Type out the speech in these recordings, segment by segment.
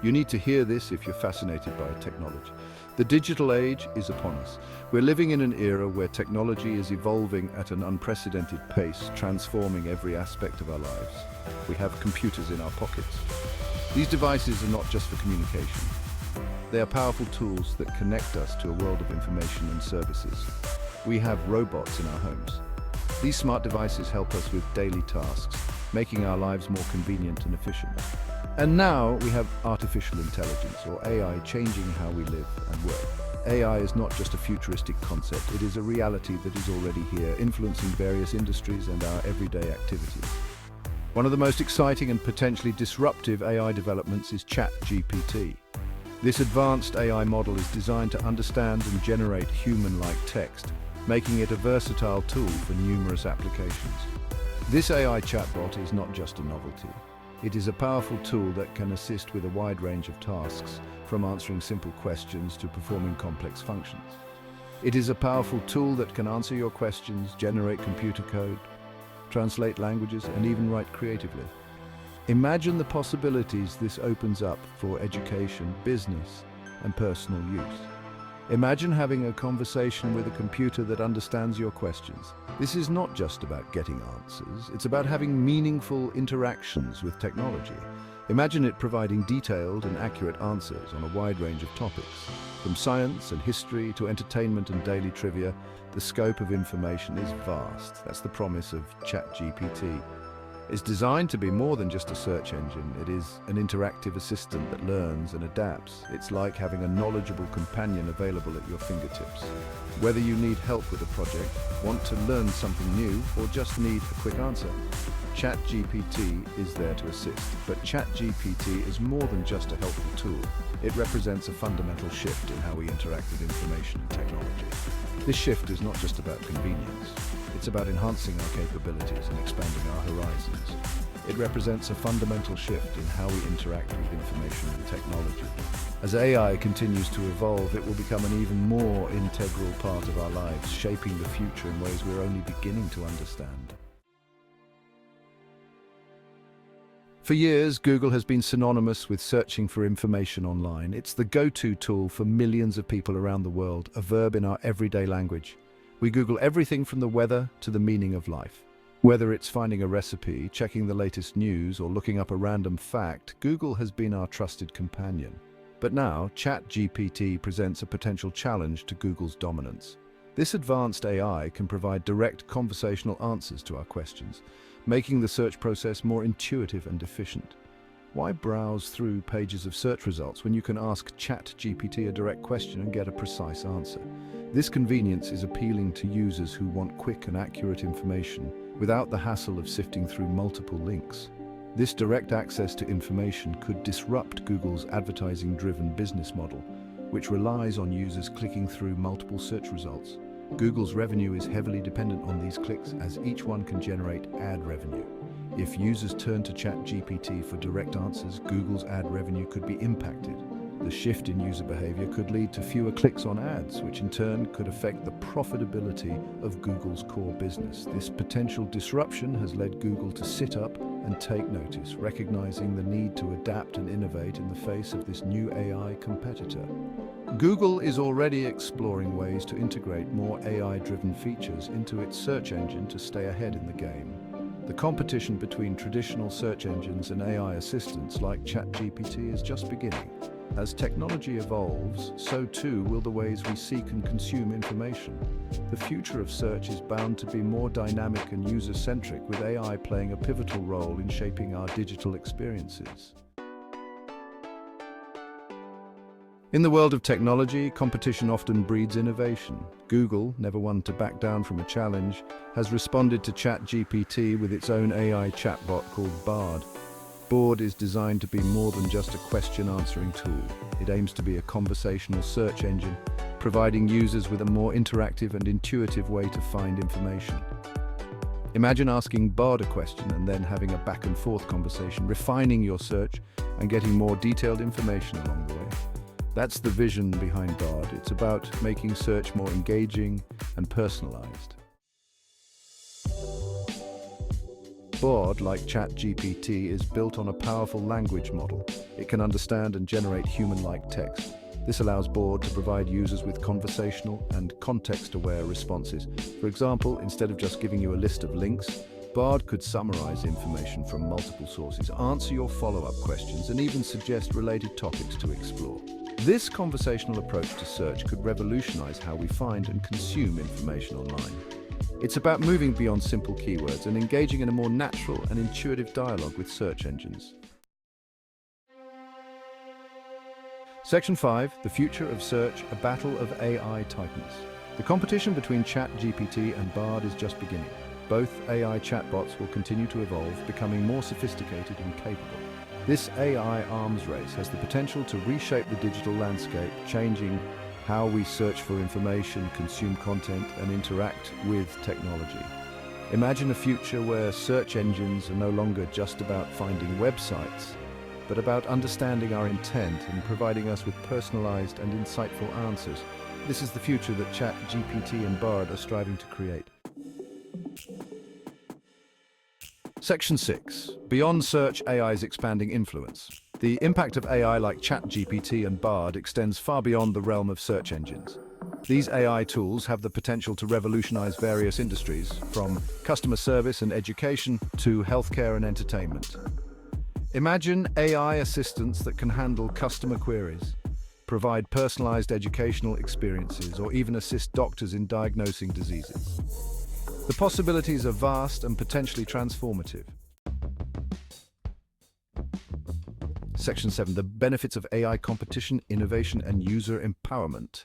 You need to hear this if you're fascinated by technology. The digital age is upon us. We're living in an era where technology is evolving at an unprecedented pace, transforming every aspect of our lives. We have computers in our pockets. These devices are not just for communication. They are powerful tools that connect us to a world of information and services. We have robots in our homes. These smart devices help us with daily tasks, making our lives more convenient and efficient. And now we have artificial intelligence, or AI, changing how we live and work. AI is not just a futuristic concept, it is a reality that is already here, influencing various industries and our everyday activities. One of the most exciting and potentially disruptive AI developments is Chat GPT. This advanced AI model is designed to understand and generate human-like text, making it a versatile tool for numerous applications. This AI chatbot is not just a novelty. It is a powerful tool that can assist with a wide range of tasks, from answering simple questions to performing complex functions. It is a powerful tool that can answer your questions, generate computer code, translate languages, and even write creatively. Imagine the possibilities this opens up for education, business, and personal use. Imagine having a conversation with a computer that understands your questions. This is not just about getting answers, it's about having meaningful interactions with technology. Imagine it providing detailed and accurate answers on a wide range of topics. From science and history to entertainment and daily trivia, the scope of information is vast. That's the promise of Chat GPT. It's designed to be more than just a search engine. It is an interactive assistant that learns and adapts. It's like having a knowledgeable companion available at your fingertips. Whether you need help with a project, want to learn something new, or just need a quick answer, Chat GPT is there to assist. But Chat GPT is more than just a helpful tool. It represents a fundamental shift in how we interact with information and technology. This shift is not just about convenience. It's about enhancing our capabilities and expanding our horizons. It represents a fundamental shift in how we interact with information and technology. As AI continues to evolve, it will become an even more integral part of our lives, shaping the future in ways we're only beginning to understand. For years, Google has been synonymous with searching for information online. It's the go-to tool for millions of people around the world, a verb in our everyday language. We Google everything from the weather to the meaning of life. Whether it's finding a recipe, checking the latest news, or looking up a random fact, Google has been our trusted companion. But now, ChatGPT presents a potential challenge to Google's dominance. This advanced AI can provide direct conversational answers to our questions, making the search process more intuitive and efficient. Why browse through pages of search results when you can ask ChatGPT a direct question and get a precise answer? This convenience is appealing to users who want quick and accurate information without the hassle of sifting through multiple links. This direct access to information could disrupt Google's advertising-driven business model, which relies on users clicking through multiple search results. Google's revenue is heavily dependent on these clicks, as each one can generate ad revenue. If users turn to ChatGPT for direct answers, Google's ad revenue could be impacted. The shift in user behavior could lead to fewer clicks on ads, which in turn could affect the profitability of Google's core business. This potential disruption has led Google to sit up and take notice, recognizing the need to adapt and innovate in the face of this new AI competitor. Google is already exploring ways to integrate more AI-driven features into its search engine to stay ahead in the game. The competition between traditional search engines and AI assistants like ChatGPT is just beginning. As technology evolves, so too will the ways we seek and consume information. The future of search is bound to be more dynamic and user-centric, with AI playing a pivotal role in shaping our digital experiences. In the world of technology, competition often breeds innovation. Google, never one to back down from a challenge, has responded to ChatGPT with its own AI chatbot called Bard. Bard is designed to be more than just a question-answering tool. It aims to be a conversational search engine, providing users with a more interactive and intuitive way to find information. Imagine asking Bard a question and then having a back-and-forth conversation, refining your search and getting more detailed information along the way. That's the vision behind Bard. It's about making search more engaging and personalized. Bard, like Chat GPT, is built on a powerful language model. It can understand and generate human-like text. This allows Bard to provide users with conversational and context-aware responses. For example, instead of just giving you a list of links, Bard could summarize information from multiple sources, answer your follow-up questions, and even suggest related topics to explore. This conversational approach to search could revolutionize how we find and consume information online. It's about moving beyond simple keywords and engaging in a more natural and intuitive dialogue with search engines. Section 5, the future of search, a battle of AI titans. The competition between Chat GPT and Bard is just beginning. Both AI chatbots will continue to evolve, becoming more sophisticated and capable. This AI arms race has the potential to reshape the digital landscape, changing how we search for information, consume content, and interact with technology. Imagine a future where search engines are no longer just about finding websites, but about understanding our intent and providing us with personalized and insightful answers. This is the future that Chat GPT and Bard are striving to create. Section 6. Beyond search, AI's expanding influence. The impact of AI like ChatGPT and Bard extends far beyond the realm of search engines. These AI tools have the potential to revolutionize various industries, from customer service and education to healthcare and entertainment. Imagine AI assistants that can handle customer queries, provide personalized educational experiences, or even assist doctors in diagnosing diseases. The possibilities are vast and potentially transformative. Section 7. The benefits of AI competition, innovation, and user empowerment.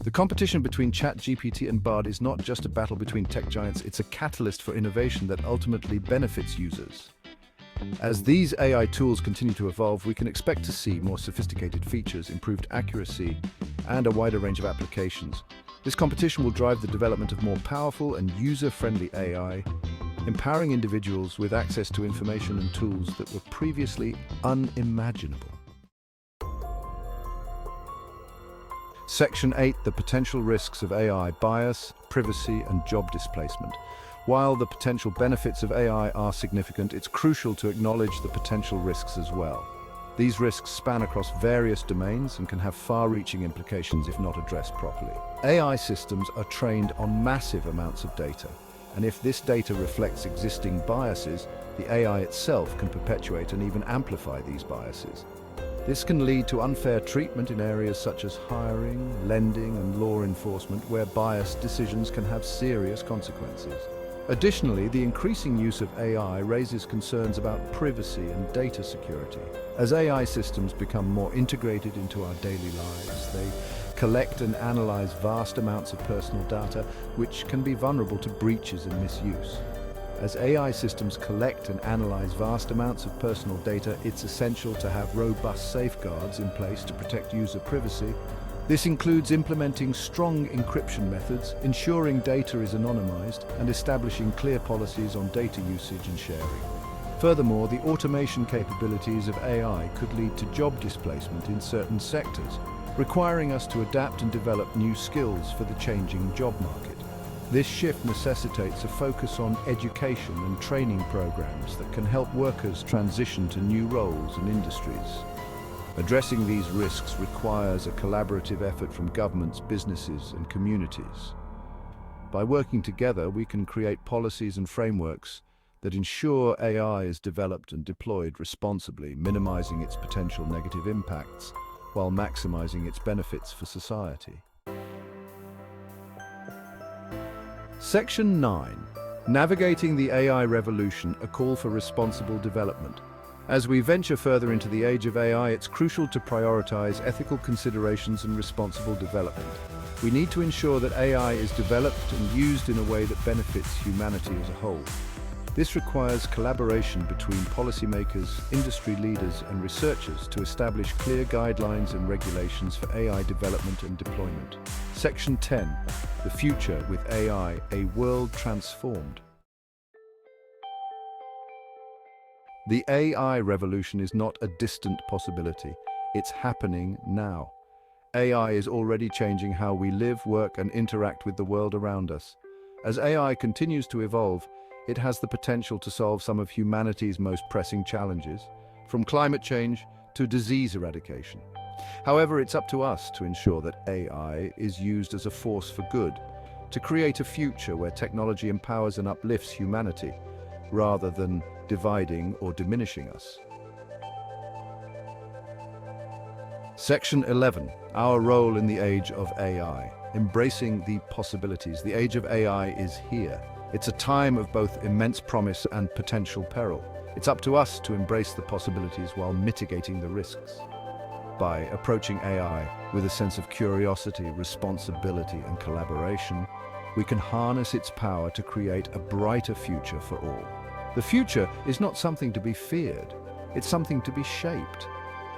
The competition between ChatGPT and Bard is not just a battle between tech giants, it's a catalyst for innovation that ultimately benefits users. As these AI tools continue to evolve, we can expect to see more sophisticated features, improved accuracy, and a wider range of applications. This competition will drive the development of more powerful and user-friendly AI, empowering individuals with access to information and tools that were previously unimaginable. Section 8. The potential risks of AI: bias, privacy, and job displacement. While the potential benefits of AI are significant, it's crucial to acknowledge the potential risks as well. These risks span across various domains and can have far-reaching implications if not addressed properly. AI systems are trained on massive amounts of data, and if this data reflects existing biases, the AI itself can perpetuate and even amplify these biases. This can lead to unfair treatment in areas such as hiring, lending, and law enforcement, where biased decisions can have serious consequences. Additionally, the increasing use of AI raises concerns about privacy and data security. As AI systems become more integrated into our daily lives, they collect and analyze vast amounts of personal data, which can be vulnerable to breaches and misuse. As AI systems collect and analyze vast amounts of personal data, it's essential to have robust safeguards in place to protect user privacy. This includes implementing strong encryption methods, ensuring data is anonymized, and establishing clear policies on data usage and sharing. Furthermore, the automation capabilities of AI could lead to job displacement in certain sectors, requiring us to adapt and develop new skills for the changing job market. This shift necessitates a focus on education and training programs that can help workers transition to new roles and industries. Addressing these risks requires a collaborative effort from governments, businesses, and communities. By working together, we can create policies and frameworks that ensure AI is developed and deployed responsibly, minimizing its potential negative impacts while maximizing its benefits for society. Section 9. Navigating the AI revolution, a call for responsible development. As we venture further into the age of AI, it's crucial to prioritize ethical considerations and responsible development. We need to ensure that AI is developed and used in a way that benefits humanity as a whole. This requires collaboration between policymakers, industry leaders, and researchers to establish clear guidelines and regulations for AI development and deployment. Section 10. The future with AI, a world transformed. The AI revolution is not a distant possibility. It's happening now. AI is already changing how we live, work, and interact with the world around us. As AI continues to evolve, it has the potential to solve some of humanity's most pressing challenges, from climate change to disease eradication. However, it's up to us to ensure that AI is used as a force for good, to create a future where technology empowers and uplifts humanity, rather than dividing or diminishing us. Section 11. Our role in the age of AI. Embracing the possibilities. The age of AI is here. It's a time of both immense promise and potential peril. It's up to us to embrace the possibilities while mitigating the risks. By approaching AI with a sense of curiosity, responsibility, and collaboration, we can harness its power to create a brighter future for all. The future is not something to be feared, it's something to be shaped.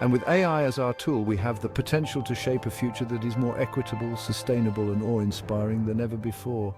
And with AI as our tool, we have the potential to shape a future that is more equitable, sustainable, and awe-inspiring than ever before.